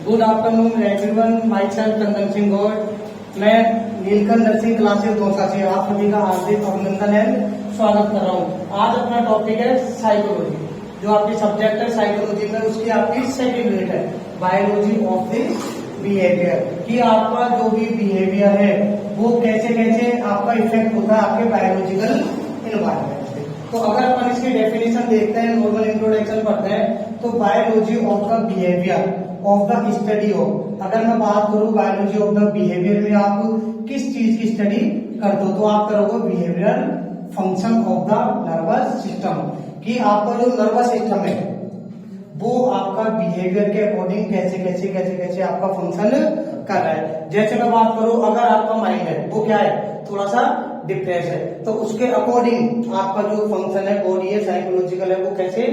Good afternoon everyone, my self Chandan Singh Gaur. मैं Neelkanth nursing classes Dausa से आप सभी का हार्दिक अभिनंदन एंड स्वागत कर रहा हूँ। आज अपना टॉपिक है साइकोलॉजी। जो आपकी सब्जेक्ट है साइकोलॉजी में, उसकी आपकी सेकंड यूनिट है बायोलॉजी ऑफ द बिहेवियर। कि आपका जो भी बिहेवियर है वो कैसे कैसे आपका इफेक्ट होता है आपके बायोलॉजिकल इन्वायरमेंट से। तो अगर अपन इसकी डेफिनेशन देखते हैं, नॉर्मल इंट्रोडक्शन पढ़ते हैं, तो biology of the behaviour of the study of, अगर मैं बात करूं बायोलॉजी ऑफ द बिहेवियर में आप किस चीज की स्टडी करते हो, तो आप करोगे behaviour function of the nervous system. कि आपका जो नर्वस सिस्टम है वो आपका बिहेवियर के अकॉर्डिंग कैसे कैसे कैसे कैसे आपका फंक्शन कर रहा है। जैसे मैं बात करूं, अगर आपका माइंड है वो क्या है, थोड़ा सा डिप्रेस है, तो उसके अकॉर्डिंग आपका जो फंक्शन है, बॉडी है, साइकोलॉजिकल है, वो कैसे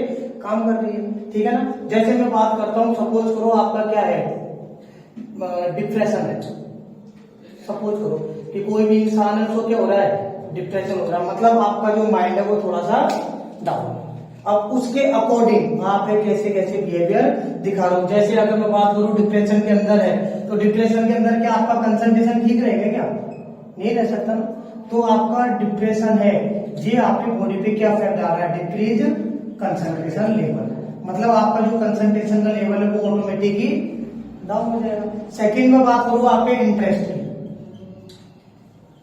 काम कर रही है। ठीक है ना। जैसे मैं बात करता हूं, सपोज करो आपका क्या है, डिप्रेशन है। सपोज करो कि कोई भी इंसान है, उसको क्या हो रहा है, डिप्रेशन हो रहा है, मतलब आपका जो माइंड है वो थोड़ा सा डाउन। अब उसके अकॉर्डिंग आप कैसे कैसे बिहेवियर दिखा रहे हो। जैसे अगर मैं बात करूं डिप्रेशन के अंदर है, तो डिप्रेशन के अंदर क्या आपका कंसंट्रेशन ठीक रहेगा, क्या नहीं रह सकता ना। तो आपका डिप्रेशन है, ये आपकी बॉडी पे क्या इफेक्ट डाल रहा है, डिक्रीज कंसंट्रेशन लेवल, मतलब आपका जो कंसंट्रेशन का लेवल है वो ऑटोमेटिकली डाउन हो जाएगा। सेकंड में बात करूं आपके इंटरेस्ट की,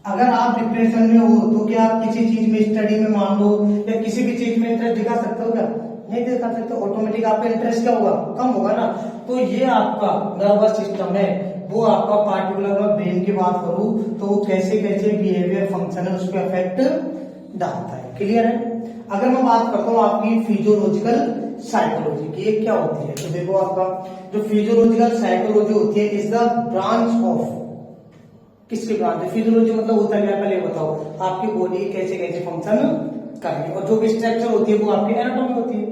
अगर आप डिप्रेशन में हो तो क्या आप किसी चीज में, स्टडी में मान लो, या किसी भी चीज में इंटरेस्ट दिखा सकते हो, क्या नहीं दिखा सकते, ऑटोमेटिक आपका इंटरेस्ट क्या होगा, कम होगा ना। तो ये आपका नर्वस सिस्टम है, वो आपका पार्टिकुलर में ब्रेन की बात करूं तो वो कैसे कैसे बिहेवियर फंक्शन है उस पर इफेक्ट डालता है। क्लियर है। अगर मैं बात करता हूँ आपकी फिजियोलॉजिकल साइकोलॉजी की, ये क्या होती है, तो देखो आपका जो फिजियोलॉजिकल साइकोलॉजी होती है इज द ब्रांच ऑफ, किसकी ब्रांच है, फिजियोलॉजी मतलब होता है क्या, पहले बताओ आपकी बॉडी कैसे कैसे फंक्शन कर रही है, और जो भी स्ट्रक्चर होती है वो आपकी एनाटॉमी होती है।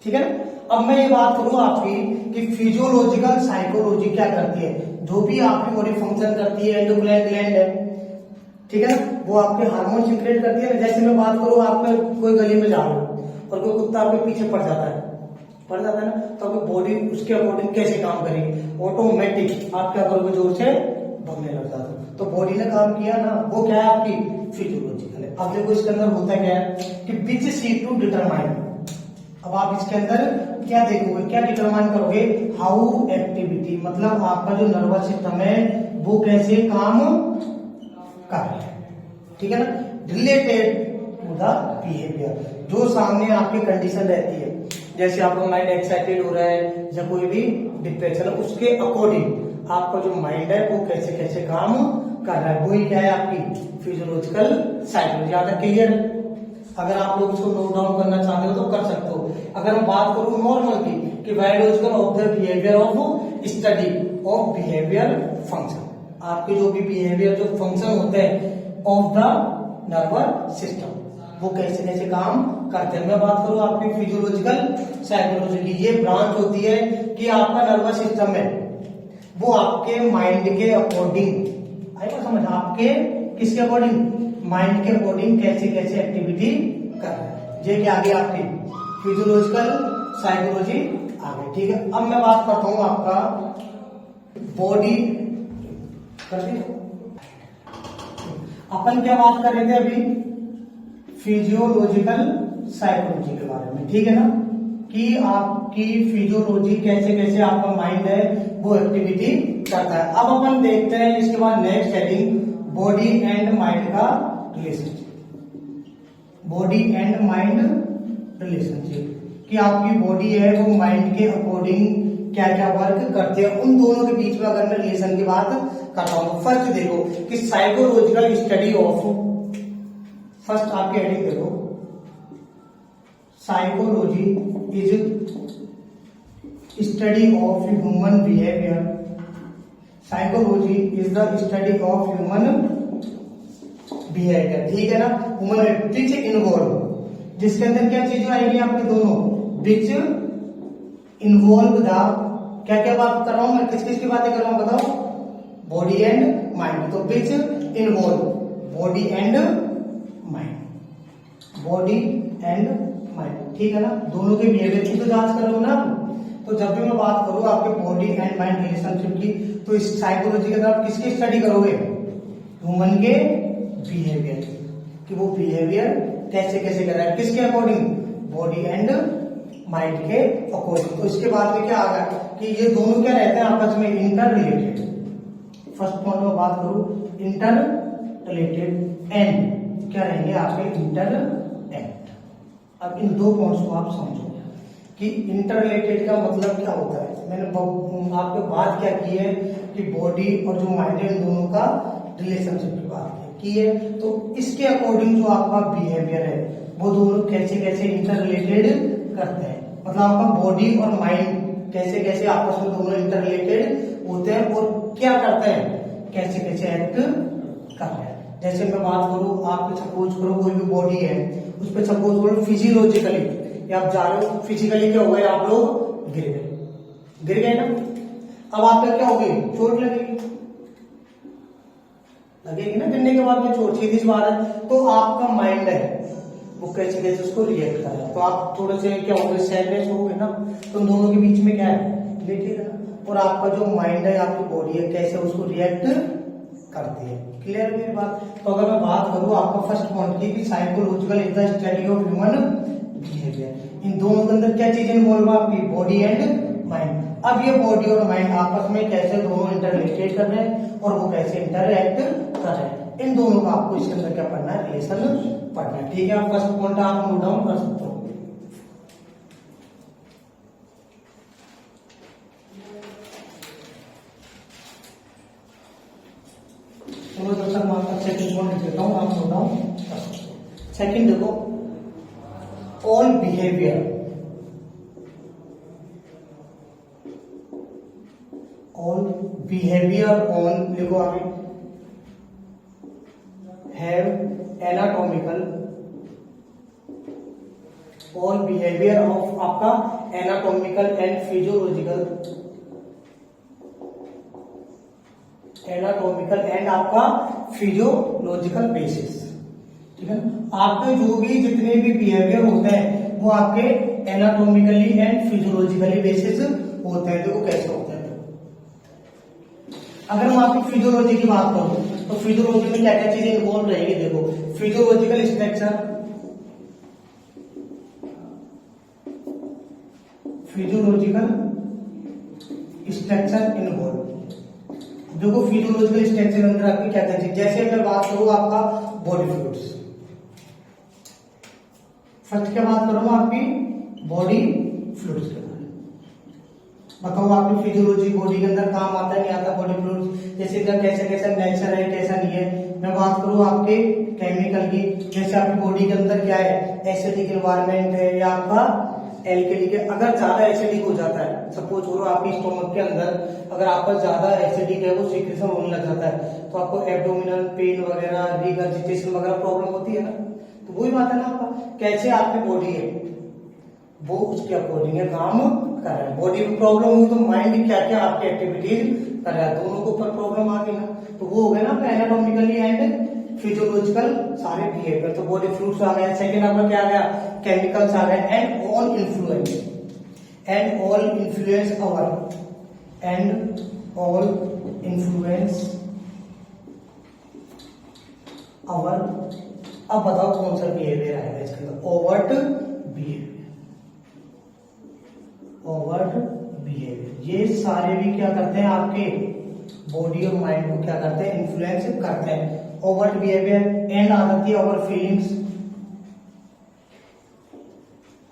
ठीक है ना। अब मैं ये बात करूं आपकी कि फिजियोलॉजिकल साइकोलॉजी क्या करती है, जो भी आपकी बॉडी फंक्शन करती है, एंडोक्राइन ग्लैंड है, ठीक है ना, वो आपके हार्मोन सिक्रेट करती है। जैसे मैं बात करूं, आपका कोई गली में जा रहे हो और कोई कुत्ता आपके पीछे पड़ जाता है ना, तो आपकी बॉडी उसके अकॉर्डिंग कैसे काम करेगी, ऑटोमेटिक आपके अगर जोर से भगने लग जाता है। तो बॉडी ने काम किया ना, वो क्या है आपकी फिजियोलॉजिकल है। अब देखो इसके अंदर होता क्या है कि विच सी टू डिटरमाइन, अब आप इसके अंदर क्या देखोगे, क्या डिटरमाइन करोगे, हाउ एक्टिविटी, मतलब आपका जो नर्वस सिस्टम है वो कैसे काम कर रहा है। ठीक है ना। रिलेटेड टू द बिहेवियर, जो सामने आपकी कंडीशन रहती है, जैसे आपका माइंड एक्साइटेड हो रहा है या कोई भी डिप्रेशन, उसके अकॉर्डिंग आपका जो माइंड है वो कैसे कैसे काम कर रहा है, वही क्या है आपकी फिजियोलॉजिकल साइकोलॉजी। ज्यादा क्लियर है। अगर आप लोग इसको नोट डाउन करना चाहते हो तो कर सकते हो। अगर मैं बात करूं नॉर्मल की, कि biological of the behaviour of study of behaviour function, आपके जो भी बिहेवियर जो फंक्शन होते हैं ऑफ द नर्वस सिस्टम, वो कैसे कैसे काम करते हैं। मैं बात करूं आपकी फिजियोलॉजिकल साइकोलॉजी की, ये ब्रांच होती है कि आपका नर्वस सिस्टम है वो आपके माइंड के अकॉर्डिंग, आएगा समझ, आपके किसके अकॉर्डिंग, माइंड के अकॉर्डिंग कैसे कैसे एक्टिविटी कर रहा है। ये क्या आगे आपकी फिजियोलॉजिकल साइकोलॉजी आ गई। ठीक है। अब मैं बात करता हूं आपका बॉडी, अपन क्या बात कर रहे थे अभी, फिजियोलॉजिकल साइकोलॉजी के बारे में। ठीक है ना, कि आपकी फिजियोलॉजी कैसे कैसे आपका माइंड है वो एक्टिविटी करता है। अब अपन देखते हैं इसके बाद next heading, body and mind का relationship. Body and mind relationship, कि आपकी बॉडी है वो माइंड के अकॉर्डिंग क्या क्या वर्क करते हैं, उन दोनों के बीच में अगर मैं रिलेशन की बात करता हूं। फर्स्ट देखो कि साइकोलॉजिकल स्टडी ऑफ, फर्स्ट आपकी हेडिंग देखो, psychology is study of human behaviour. Psychology is the study of human behaviour. ठीक है ना। ह्यूमन विच इन्वॉल्व, जिसके अंदर क्या चीजें आएगी आपके दोनों, विच इन्वॉल्व द, क्या क्या बात कर रहा हूं मैं, किस किस की बातें कर रहा हूं बताओ, बॉडी एंड माइंड। तो which involve body and mind, body and mind. ठीक है ना। दोनों के बिहेवियर की तो जांच कर लो ना। तो जब भी मैं बात करूं आपके body body and mind relationship की, तो इस साइकोलॉजी के अंदर आप किसकी स्टडी करोगे? ह्यूमन के बिहेवियर, कि वो बिहेवियर कैसे कैसे कर रहा है, किसके अकॉर्डिंग? बॉडी एंड माइंड के अकॉर्डिंग। तो इसके बाद में क्या आ गया कि ये दोनों क्या रहते हैं आपस में? Inter related. फर्स्ट पॉइंट में बात करूं, इंटर रिलेटेड एंड क्या रहेंगे आपके? Inter act. अब इन दो पॉइंट्स को आप समझो कि इंटर रिलेटेड का मतलब क्या होता है। मैंने आपको बात क्या की है कि बॉडी और जो माइंड है इन दोनों का रिलेशनशिप की बात की है, तो इसके अकॉर्डिंग जो आपका बिहेवियर है वो दोनों कैसे कैसे इंटर रिलेटेड करते हैं, मतलब आपका बॉडी और माइंड कैसे कैसे आपस में दोनों इंटर रिलेटेड होते हैं और क्या करते हैं, कैसे कैसे एक्ट कर रहे हैं। जैसे मैं बात करूं, आप सपोज करो कोई भी बॉडी है, उस पर सपोज करो फिजियोलॉजिकली आप जा रहे हो, फिजिकली क्या हो गए? आप लोग गिर गए ना। अब आपका क्या होगी? चोट लगेगी ना, गिरने के बाद में चोट, सीधी सी बात है। तो आपका माइंड है वो कैसे कैसे उसको रिएक्ट कर रहा है, तो आप थोड़े से क्या होंगे? सैडनेस हो गए ना, तो दोनों के बीच में क्या है? रिलेटेड है ना। और आपका जो माइंड है, आपकी बॉडी है, कैसे उसको रिएक्ट करती है। क्लियर मेरी बात? तो अगर मैं बात करूं आपका फर्स्ट पॉइंट की, psychological is the study of human behaviour. इन दोनों के अंदर क्या चीजें इन्वॉल्व है आपकी? Body and mind. अब ये बॉडी और माइंड आपस में कैसे दोनों इंटर रिलेटेड कर रहे हैं और वो कैसे इंटरएक्ट कर रहे हैं, इन दोनों का आपको इसके अंदर क्या पढ़ना है? रिलेशन पढ़ना है। ठीक है, आप फर्स्ट पॉइंट आप नोट डाउन कर सकते हो। चलो जब तक मैं आपका सेकंड पॉइंट देता हूं, आप नोट डाउन कर सकते हो। सेकंड देखो, all behaviour, all behaviour on, लिखो आगे, have anatomical, all behaviour of आपका anatomical and physiological, anatomical and आपका फिजियोलॉजिकल बेसिस। ठीक है ना, आपके जो भी जितने भी बिहेवियर होते हैं वो आपके एनाटॉमिकली एंड फिजियोलॉजिकली बेसिस होते हैं। देखो कैसे होते हैं। अगर मैं आपकी फिजियोलॉजी की बात करूं तो फिजियोलॉजी में क्या क्या चीजें इन्वॉल्व रहेगी? देखो, physiological structure, physiological structure involve. देखो फिजियोलॉजिकल स्ट्रक्चर अंदर आपकी क्या क्या चीज, जैसे मैं बात करूं आपका बॉडी फ्लूइड्स, फर्स्ट क्या बात करूंगा? आपकी बॉडी फ्लूइड्स के बारे में बताओ। आपकी फिजियोलॉजी बॉडी के अंदर काम आता है नहीं आता? बॉडी फ्लूइड्स जैसे क्या कैसे कैसा नेचर है, कैसा नहीं है। मैं बात करूं आपके केमिकल की, जैसे आपकी बॉडी के अंदर क्या है? एसिडिक एनवायरनमेंट है या आपका एल्कली के। अगर ज्यादा एसिडिक हो जाता है, सपोज करो आपकी स्टोमक के अंदर अगर आपका ज्यादा एसिडिक है, वो सीक्रेशन होने लग जाता है, तो आपको एब्डोमिनल पेन वगैरह, रिगर्जिटेशन वगैरह प्रॉब्लम होती है ना। तो वही बात है ना, आपका कैसे आपकी बॉडी है वो उसके अकॉर्डिंग है काम कर रहा है। बॉडी में प्रॉब्लम हुई तो माइंड क्या क्या आपकी एक्टिविटीज कर रहा है, दोनों के ऊपर प्रॉब्लम आ गई ना, तो वो हो गया ना आपका एनाटॉमिकली एंड फिजियोलॉजिकल सारे बिहेवियर। तो बॉडी फ्लूइड्स आ गया। सेकेंड आपका क्या आ गया? केमिकल्स आ गए। And all influence, and all influence our, and all influence our. अब बताओ कौन सा बिहेवियर आएगा इसके अंदर? Overt behaviour, overt behaviour. ये सारे भी क्या करते हैं? आपके बॉडी और माइंड को क्या करते हैं? इन्फ्लुएंस करते हैं। ओवर्ट बिहेवियर एंड आ जाती है ओवर फीलिंग्स।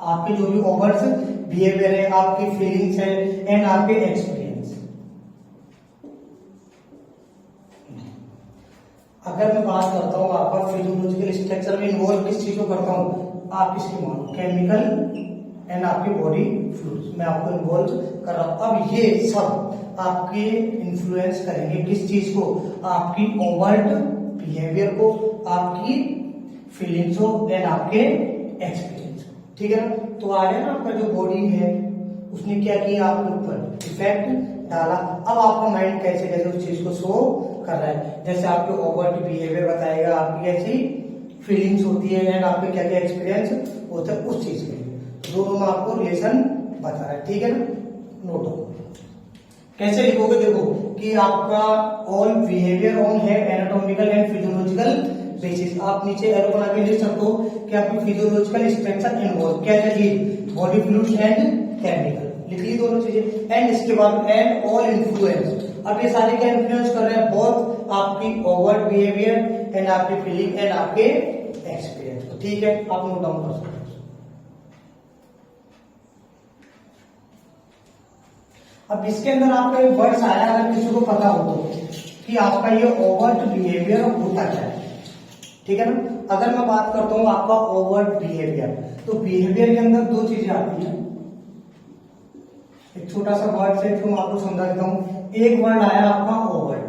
आपके जो भी ओवर्ट बिहेवियर है, आपकी फीलिंग्स है एंड आपके एक्सपीरियंस। अगर मैं बात करता हूं आपका फिजियोलॉजिकल स्ट्रक्चर में इन्वॉल्व किस चीज को करता हूं? आप इसकी मानो केमिकल एंड आपकी बॉडी फ्लूइड्स में आपको इन्वॉल्व कर रहा हूं। अब ये सब आपके इन्फ्लुएंस करेंगे किस चीज को? आपकी ओवर्ट बिहेवियर को, आपकी फीलिंग्स को एंड आपके एक्सपीरियंस को। ठीक है ना, तो आ गया ना आपका जो बॉडी है उसने क्या किया? आपके ऊपर इफेक्ट डाला। अब आपका माइंड कैसे कैसे उस चीज को शो कर रहा है, जैसे आपके ओवर्ट बिहेवियर बताएगा, आपकी ऐसी फीलिंग्स होती है एंड आपके क्या क्या एक्सपीरियंस होता है उस चीज के लिए। दोनों में आपको रिलेशन बता रहा है। ठीक है ना, नोट हो। कैसे लिखोगे, देखो कि आपका ऑल बिहेवियर ऑन है एनाटॉमिकल एंड फिजियोलॉजिकल बेसिस। आप नीचे एरो बना के लिख सकते हो कि आपकी फिजियोलॉजिकल स्ट्रक्चर इन्वॉल्व क्या चाहिए, बॉडी फ्लूइड्स एंड केमिकल, लिख ली दोनों चीजें। एंड इसके बाद एंड ऑल इन्फ्लुएंस, अब ये सारे क्या इन्फ्लुएंस कर रहे हैं, बहुत आपकी ओवर्ट बिहेवियर एंड आपकी फीलिंग एंड आपके एक्सपीरियंस। ठीक है, आप नोट डाउन कर सकते हो। अब इसके अंदर आपका एक वर्ड्स आया, अगर किसी को पता हो तो, कि आपका ये ओवर्ट बिहेवियर होता क्या है, ठीक है ना। अगर मैं बात करता हूं आपका ओवर्ट बिहेवियर, तो बिहेवियर के अंदर दो चीजें आती हैं। एक छोटा सा वर्ड से मैं आपको समझा देता हूं। एक वर्ड आया आपका ओवर्ट,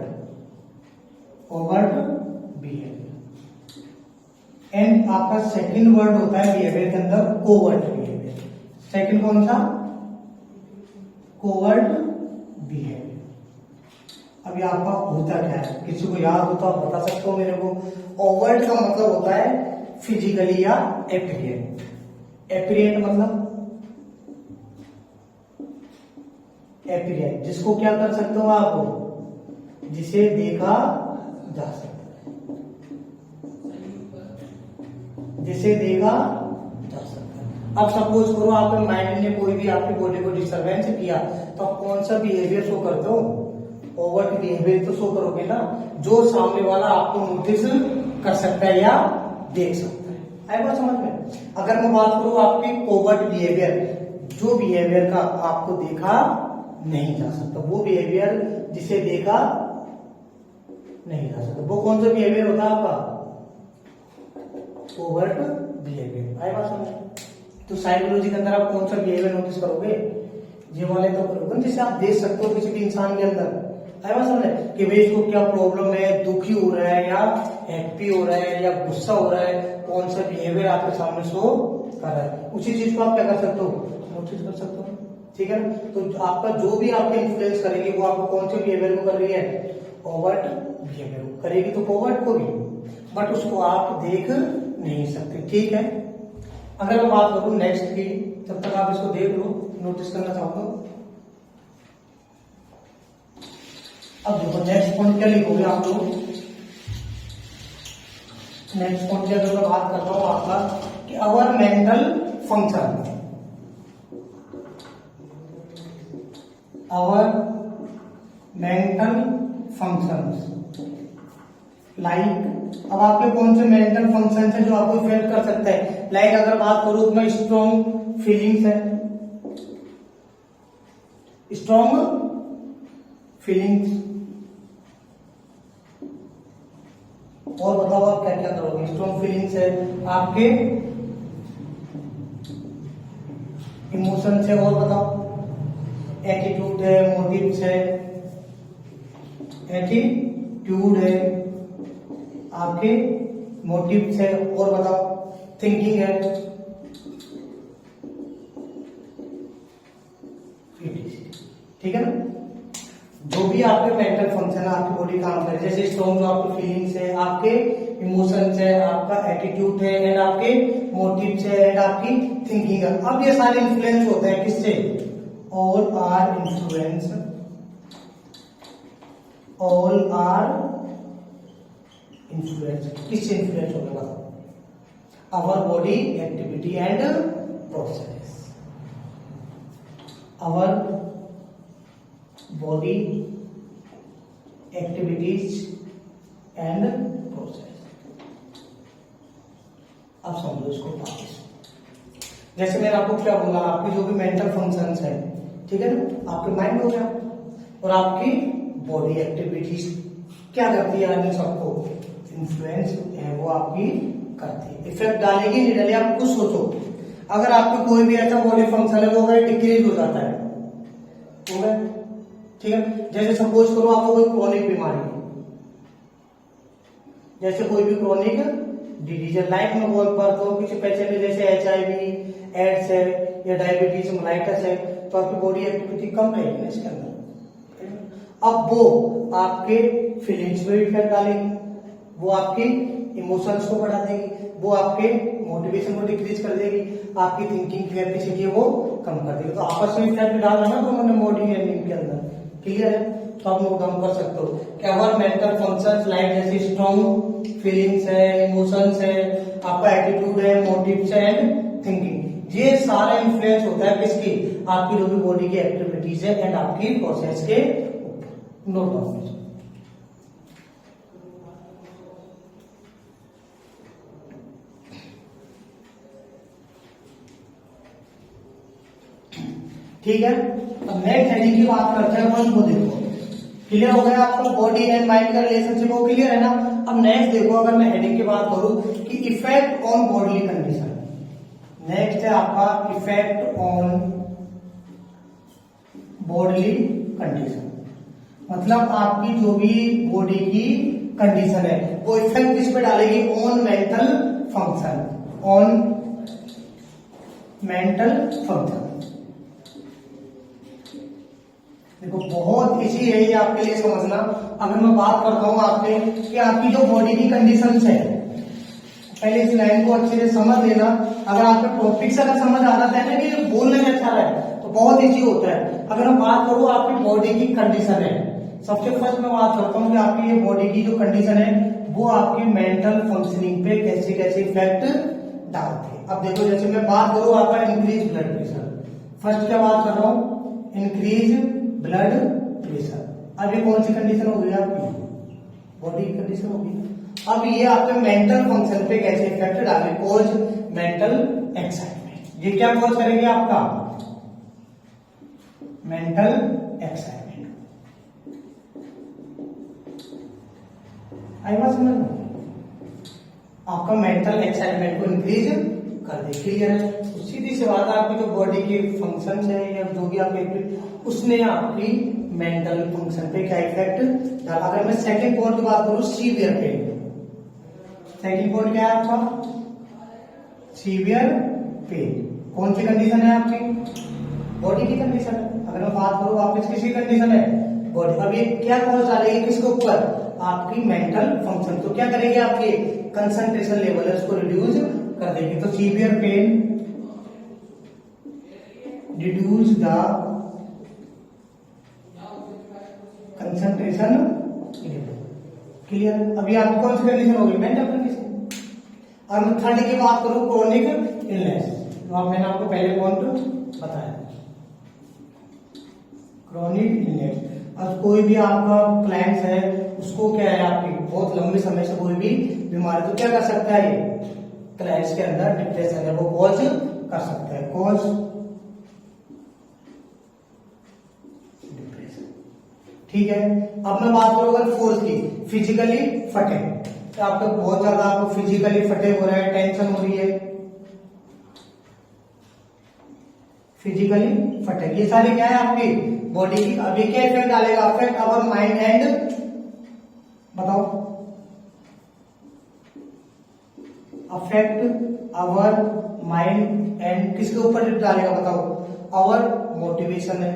ओवर्ट बिहेवियर, एंड आपका सेकंड वर्ड होता है बिहेवियर के अंदर कोवर्ट बिहेवियर। सेकंड कौन सा, कोवर्ट बिहेवियर। अभी आपका होता क्या है, किसी को याद हो तो आप बता सकते हो मेरे को। ओवर्ट का मतलब होता है फिजिकली या एपिरियंट। एपिरियंट मतलब एपिरियंट, जिसको क्या कर सकते हो आप, जिसे देखा जा सकता है, जिसे देखा जा सकता है। अब सपोज करो आपके माइंड ने कोई भी आपकी बॉडी को डिस्टर्बेंस किया, तो आप कौन सा बिहेवियर शो करते हो, ओवर्ट बिहेवियर तो शो करोगे ना, जो सामने वाला आपको नोटिस कर सकता है या देख सकता है। आए बात समझ में। अगर मैं बात करूं आपकी कोवर्ट बिहेवियर, जो बिहेवियर का आपको देखा नहीं जा सकता, वो बिहेवियर जिसे देखा नहीं जा सकता, वो कौन सा बिहेवियर होता है आपका, कोवर्ट बिहेवियर। आए बात समझ। तो साइकोलॉजी के अंदर आप कौन सा बिहेवियर नोटिस करोगे, ये वाले तो करोगे जिसे आप देख सकते हो किसी भी इंसान के अंदर। आए बात समझ कि भाई इसको क्या प्रॉब्लम है, दुखी हो रहा है या हैप्पी हो रहा है या गुस्सा हो रहा है, कौन सा बिहेवियर आपके सामने शो कर रहा है, उसी चीज को आप क्या कर सकते हो, नोटिस कर सकते हो। ठीक है ना। तो आपका जो भी आपको इन्फ्लुएंस करेगी वो आपको कौन से बिहेवियर को कर रही है, ओवर्ट बिहेवियर को करेगी, तो कोवर्ट को भी, बट उसको आप देख नहीं सकते। ठीक है। अगर मैं बात करूं नेक्स्ट की, तब तक आप इसको देख लो, नोटिस करना चाहूंगा। अब देखो नेक्स्ट पॉइंट क्या लिखोगे आप लोग। नेक्स्ट पॉइंट की अगर मैं बात करता हूं आपका कि our mental function, our mental functions like, अब आपके कौन से मेंटल फंक्शन है जो आपको इफेक्ट कर सकता है। लाइक अगर बात करूं तो मैं स्ट्रॉन्ग फीलिंग्स है, स्ट्रॉन्ग फीलिंग्स, और बताओ आप क्या क्या करोगे। स्ट्रॉन्ग फीलिंग्स है आपके इमोशंस है, और बताओ एटीट्यूड है, मोटिव्स है, एटीट्यूड है आपके, मोटिव्स है, और बताओ थिंकिंग है, ठीक है ना। जो भी आपके मेंटल फंक्शन है आपकी बॉडी काम करे, जैसे स्ट्रॉन्ग जो आपकी फीलिंग्स है, आपके इमोशंस है, आपका एटीट्यूड है, एंड आपके मोटिव्स है, एंड आपकी थिंकिंग है। अब ये सारे इन्फ्लुएंस होते हैं किससे, all are influence, all are influence, किससे इन्फ्लुएंस होने वाला, our body activity and process, our body activities and process. अब समझो इसको वापस। जैसे मैंने आपको क्या बोला, आपकी जो भी मेंटल फंक्शंस है, ठीक है ना, आपके माइंड हो गया, और आपकी बॉडी एक्टिविटीज क्या करती है, यानी सबको इन्फ्लुएंस है वो आपकी करती है, इफेक्ट डालेगी नहीं डालेगी। आप कुछ सोचो, अगर आपको कोई भी ऐसा बॉडी फंक्शन है वो अगर डिक्रीज हो जाता है, हो गया, ठीक है। जैसे सपोज करो आपको कोई क्रोनिक बीमारी है, जैसे कोई भी क्रोनिक डिजीज, लाइफ में बहुत बार तो किसी पेशेंट में जैसे HIV, एड्स है या डायबिटीज, मेलाइटस है, तो आपकी बॉडी एक्टिविटी कम रहेगी ना इसके अंदर। अब वो आपके फीलिंग्स में इफेक्ट डालेगी, वो आपकी इमोशंस को बढ़ा देगी, वो आपके मोटिवेशन को डिक्रीज कर देगी, आपकी थिंकिंग कैपेसिटी है वो कम कर देगी। तो आपस में इफेक्ट डाला ना दोनों ने बॉडी एंड के अंदर, क्लियर है? तो आप नोट डाउन कर सकते हो कि अवर मेंटल फंक्शंस लाइक जैसे स्ट्रॉन्ग फीलिंग्स है, इमोशंस है, आपका एटीट्यूड है, मोटिव्स है एंड थिंकिंग, ये सारा इन्फ्लुएंस होता है किसकी? आपकी जो भी बॉडी की एक्टिविटीज है एंड आपकी प्रोसेस के ऊपर। Note down. ठीक है, अब नेक्स्ट हेडिंग की बात करते हैं अपन को। देखो क्लियर हो गया आपका बॉडी एंड माइंड का रिलेशनशिप, वो क्लियर है ना? अब नेक्स्ट देखो, अगर मैं हेडिंग की बात करूं कि effect on bodily condition, next है आपका इफेक्ट ऑन बॉडीली कंडीशन, मतलब आपकी जो भी बॉडी की कंडीशन है वो इफेक्ट किस पे डालेगी? On mental function, on mental function. देखो बहुत इजी है ये आपके लिए समझना। अगर मैं बात करता हूं आपसे कि आपकी जो बॉडी की कंडीशंस है, पहले इस लाइन को अच्छे से समझ लेना। अगर आपके टॉपिक से अगर समझ आ जाता है ना कि बोलने में अच्छा है तो बहुत इजी होता है। अगर मैं बात करूं आपकी बॉडी की कंडीशन है, सबसे फर्स्ट मैं बात करता हूं कि आपकी ये बॉडी की जो कंडीशन है वो आपकी मेंटल फंक्शनिंग पे कैसे कैसे इफेक्ट डालते हैं। अब देखो जैसे मैं बात करूं आपका इंक्रीज ब्लड प्रेशर, फर्स्ट क्या बात कर रहा हूं? Increase blood pressure. अब ये कौन सी कंडीशन हो गई आपकी? बॉडी की कंडीशन होगी। अब ये आपके मेंटल फंक्शन पे कैसे इफेक्ट डाले? Cause mental excitement. ये क्या कॉज करेंगे? आपका मेंटल एक्साइटमेंट। आई बात समझ में? आपका मेंटल एक्साइटमेंट को इंक्रीज कर दे। क्लियर है? तो सीधी सी बात है, आपकी जो बॉडी के फंक्शन है या जो भी आपके उसने आपकी मेंटल फंक्शन पे क्या इफेक्ट डाला। अगर मैं सेकंड पॉइंट की बात करूं, सीवियर पेन। सेकंड पॉइंट क्या है आपका? Severe pain. कौन सी कंडीशन है आपकी? बॉडी की कंडीशन है। अगर मैं बात करूं वापस किसकी कंडीशन है? बॉडी। अब ये क्या कॉज डालेगी किसके ऊपर? आपकी मेंटल फंक्शन। तो क्या करेगी? आपके कंसंट्रेशन लेवल है उसको रिड्यूस कर देगी। तो severe pain reduce the concentration level. Clear? अभी आपकी कौन सी कंडीशन होगी? Mental condition. और मैं थर्ड की बात करूं, क्रोनिक इलनेस, तो मैंने आपको पहले पॉइंट बताया क्रोनिक इलनेस। अब कोई भी आपका क्लाइंट्स है उसको क्या है, आपकी बहुत लंबे समय से कोई भी बीमारी, तो क्या कर सकता है ये क्लाइंट्स के अंदर डिप्रेशन है वो कॉज कर सकता है। Cause depression. ठीक है। अब मैं बात करूं अगर फोर्थ की, फिजिकली फटे, तो आपको बहुत ज्यादा आपको फिजिकली फटे हो रहा है, टेंशन हो रही है, फिजिकली फटे, ये सारे क्या है आपकी बॉडी की। अब ये क्या इफेक्ट डालेगा? अफेक्ट अवर माइंड एंड, बताओ, अफेक्ट अवर माइंड एंड किसके ऊपर डालेगा? बताओ, अवर मोटिवेशन है।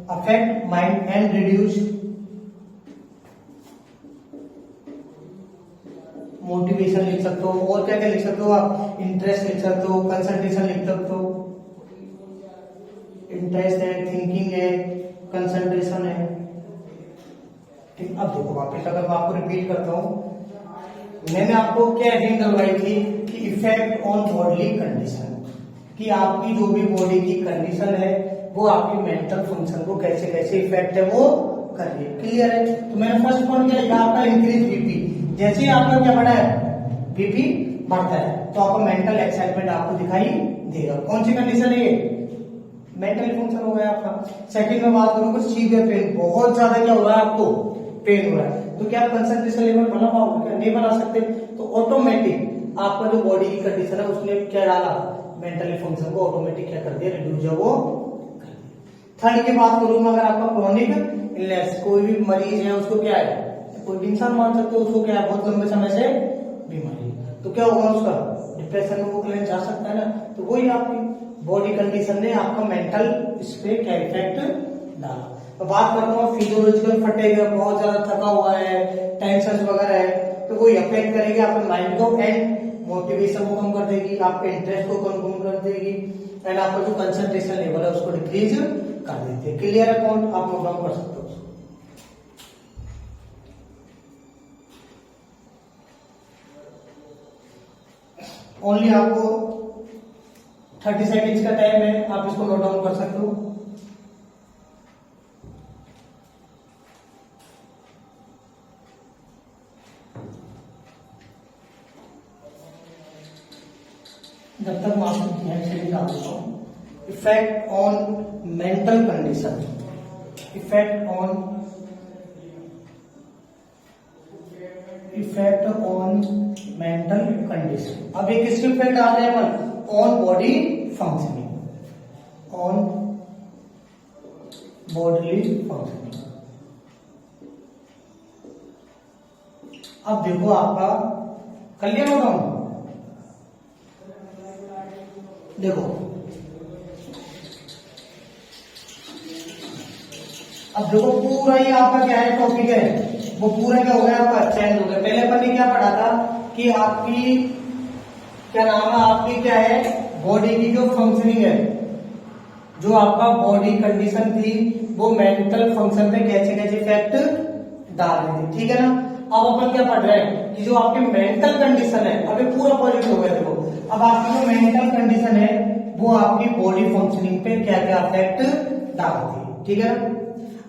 Affect mind and reduce motivation लिख सकते हो, और क्या क्या लिख सकते हो आप? इंटरेस्ट लिख सकते हो, कंसंट्रेशन लिख सकते हो, इंटरेस्ट है, थिंकिंग है, कंसंट्रेशन है। ठीक। अब देखो वापस अगर मैं आपको रिपीट करता हूं, मैंने आपको क्या हेडिंग डलवाई थी कि इफेक्ट ऑन बॉडीली कंडीशन, कि आपकी जो भी बॉडी की कंडीशन है वो आपकी मेंटल फंक्शन को कैसे कैसे इफेक्ट है वो कर रही है। क्लियर है? तो मैंने फर्स्ट पॉइंट क्या लिखा? आपका इंक्रीज बीपी। जैसे ही आपका क्या बढ़ा है? बीपी बढ़ता है तो आपका मेंटल एक्साइटमेंट आपको दिखाई देगा। कौन सी कंडीशन है ये? मेंटल फंक्शन हो गया आपका। सेकंड में बात करूंगा सीवियर पेन, बहुत ज्यादा क्या हो रहा है आपको? पेन हो रहा है, तो क्या आप कंसंट्रेशन लेवल बना पाओगे? क्या नहीं बना सकते? तो ऑटोमेटिक आपका जो बॉडी की कंडीशन है उसने क्या डाला? मेंटली फंक्शन को ऑटोमेटिक क्या कर दिया? रिड्यूस है वो कर दिया। थर्ड की बात करूं मैं, अगर आपका क्रोनिक इलनेस, कोई भी मरीज है उसको क्या है, कोई भी इंसान मान सकते हो उसको क्या है, बहुत लंबे समय से बीमारी, तो क्या होगा उसका? डिप्रेशन में वो क्लाइंट जा सकता है ना। तो वही आपकी बॉडी कंडीशन ने आपका मेंटल इस पे क्या इफेक्ट डाला। तो बात करता हूँ फिजियोलॉजिकल फटेगा, बहुत ज्यादा थका हुआ है, टेंशन वगैरह है, तो वो अफेक्ट करेगी आपके माइंड को एंड मोटिवेशन को कम कर देगी, आपके इंटरेस्ट को कम कर देगी एंड आपका जो कंसंट्रेशन लेवल है उसको डिक्रीज कर देती है। क्लियर है पॉइंट? आप नोट डाउन कर सकते हो। ओनली आपको 30 सेकेंड्स का टाइम है, आप इसको नोट डाउन कर सकते हो। जब तक मैं आपको निकाल देता हूं। Effect on mental condition, effect on mental condition. अब ये किसके इफेक्ट आ रहे हैं अपन? On body functioning, on bodily functioning. अब देखो आपका कर लिया होगा, देखो अब देखो पूरा ही आपका क्या है टॉपिक है, वो पूरा क्या हो गया आपका चेंज हो गया। पहले अपन ने क्या पढ़ा था कि आपकी क्या नाम है, आपकी क्या है बॉडी की जो फंक्शनिंग है, जो आपका बॉडी कंडीशन थी वो मेंटल फंक्शन पे कैसे कैसे इफेक्ट डाल रही थी, ठीक है ना। अब अपन क्या पढ़ रहे हैं कि जो आपकी मेंटल कंडीशन है, अभी पूरा पॉजिटिव हो गया। देखो अब आपकी जो मेंटल कंडीशन है वो आपकी बॉडी फंक्शनिंग पे क्या क्या इफेक्ट डालती है, ठीक है ना।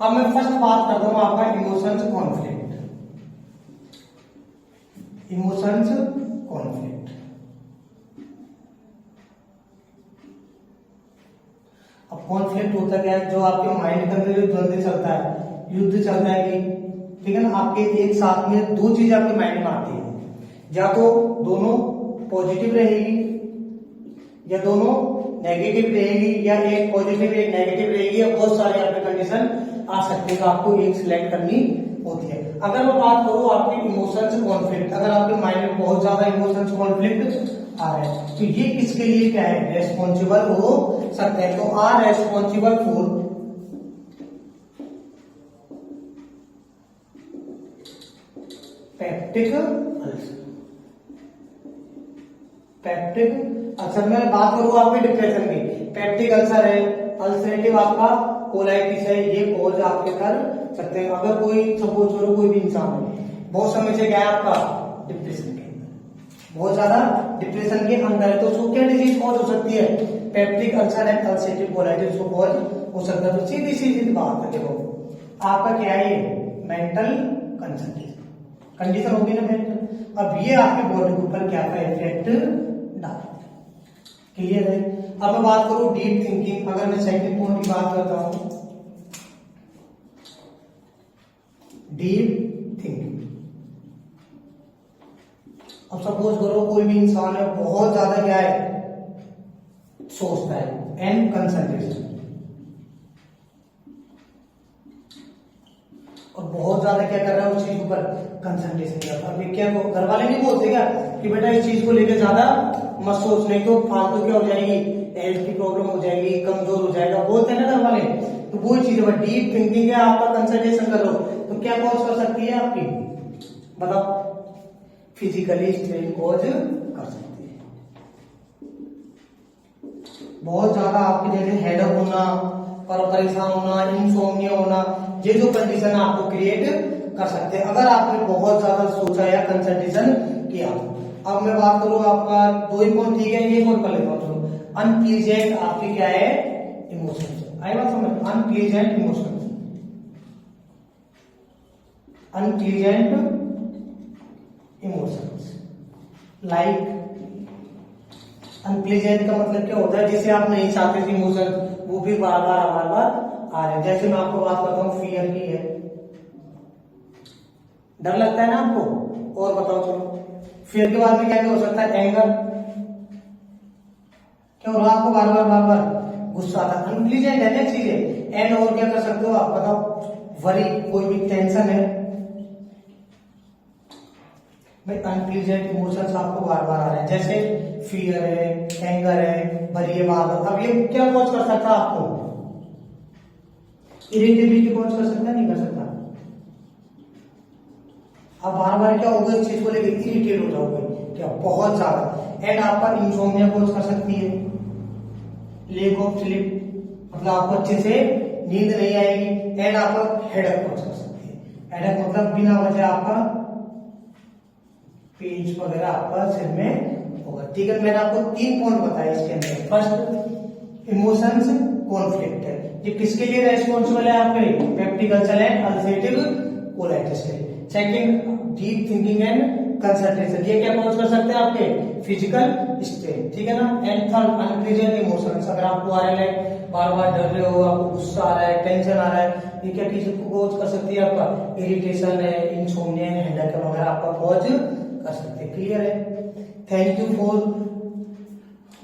अब मैं फर्स्ट बात करता हूं आपका इमोशंस कॉन्फ्लिक्ट, इमोशंस कॉन्फ्लिक्ट। अब कॉन्फ्लिक्ट होता क्या है, जो आपके माइंड के अंदर जो द्वंद्व चलता है, युद्ध चलता है कि ठीक है ना, आपके एक साथ में दो चीजें आपके माइंड में आती है, या तो दोनों पॉजिटिव रहेगी या दोनों नेगेटिव रहेगी, या एक पॉजिटिव एक नेगेटिव रहेगी, या बहुत सारी आपकी कंडीशन आ सकती है, तो आपको एक सिलेक्ट करनी होती है। अगर मैं बात करूं आपकी इमोशंस कॉन्फ्लिक्ट, अगर आपके माइंड में बहुत ज्यादा इमोशंस कॉन्फ्लिक्ट आ रहे हैं तो ये किसके लिए क्या है रेस्पॉन्सिबल हो सकते हैं। तो are responsible for peptic ulcer, peptic ulcer. मैं बात करूं आपके डिप्रेशन की, पेप्टिक अल्सर है, अल्सरेटिव आपका कोलाइटिस है, ये कॉज आपके कर सकते हैं। अगर कोई सपोज करो कोई भी इंसान है बहुत समय से गया है आपका डिप्रेशन के अंदर, बहुत ज्यादा डिप्रेशन के अंदर है, तो उसको क्या डिजीज कॉज हो सकती है? Peptic ulcer and ulcerative colitis को कॉज हो सकता है। तो सीधी सीधी बात है, देखो आपका क्या है मेंटल कंडीशन होगी ना मेंटल। अब ये आपकी बॉडी के ऊपर क्या का इफेक्ट डालते, क्लियर है। अब मैं बात करूं डीप थिंकिंग, अगर मैं सेकंड पॉइंट की बात करता हूं डीप थिंकिंग। अब सपोज करो कोई भी इंसान है बहुत ज्यादा क्या है सोचता है एंड कंसंट्रेशन, और बहुत ज्यादा क्या कर रहा है उस चीज पर कंसंट्रेशन कर रहा है। अभी क्या घर वाले नहीं बोलते क्या कि बेटा इस चीज को लेकर ज्यादा मत सोच, नहीं तो फालतू क्या हो जाएगी, हेल्थ की प्रॉब्लम हो जाएगी, कमजोर हो जाएगा, बोलते हैं ना घर वाले। तो वो चीज है डीप थिंकिंग है, आपका कंसंट्रेशन कर लो तो क्या कॉज कर सकती है आपकी, मतलब फिजिकली स्ट्रेन कॉज कर सकती है। बहुत ज्यादा आपके जैसे हेडअप होना और परेशान होना, इंसोम्निया होना, ये जो कंडीशन आपको क्रिएट कर सकते हैं अगर आपने बहुत ज्यादा सोचा या कंसंट्रेशन किया। अब मैं बात करूं आपका दो ही पॉइंट, ठीक है, ये और कर लेता हूं। अनप्लीजेंट आपकी क्या है इमोशंस, आई बात समझ, unpleasant emotions, unpleasant emotions like, unpleasant का मतलब क्या होता है, जैसे आप नहीं चाहते थे इमोशन वो भी बार बार आ रहे हैं। जैसे मैं आपको बात करता हूँ फियर की है, डर लगता है ना आपको, और बताओ चलो फियर के बाद में क्या क्या हो सकता है, एंगर, क्या हो रहा है आपको बार बार गुस्सा आता है, अनप्लीजेंट है ना चीजें। एंड और क्या कर सकते हो आप बताओ, वरी, कोई भी टेंशन है भाई, अनप्लीजेंट इमोशंस आपको बार बार आ रहे हैं, जैसे फियर है, एंगर है, वरी है बार बार। अब ये क्या कॉज कर सकता है आपको, इरिटेबिलिटी कॉज कर सकता है, नहीं कर सकता। अब बार बार क्या होगा इस चीज को लेकर इरिटेट हो जाओगे क्या बहुत ज्यादा। एंड आपका इंसोम्निया कॉज कर सकती है, लैक ऑफ स्लीप, मतलब आपको अच्छे से नींद नहीं आएगी। एंड आपका हेडेक कॉज कर सकती है, हेडेक मतलब बिना वजह आपका पेज वगैरह आपका सिर में होगा। ठीक है, मैंने आपको 3 पॉइंट बताया इसके अंदर। फर्स्ट, इमोशंस कॉन्फ्लिक्ट है, ये किसके लिए रेस्पॉन्सिबल है? आपके peptic ulcer and ulcerative colitis के लिए। Second, deep thinking and concentration, ये क्या कॉज कर सकते हैं? आपके फिजिकल स्ट्रेन। ठीक है ना। एंड थर्ड, अनप्लीजेंट इमोशंस, अगर आपको आ रहे हैं बार बार डर रहे हो, आपको गुस्सा आ रहा है, टेंशन आ रहा है, ये क्या चीज कॉज कर सकती है? आपका इरिटेशन है, इंसोम्निया है, हेडेक वगैरह आपका कॉज कर सकते हैं। क्लियर है? Thank you for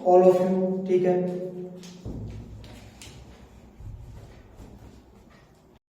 all of you. ठीक है।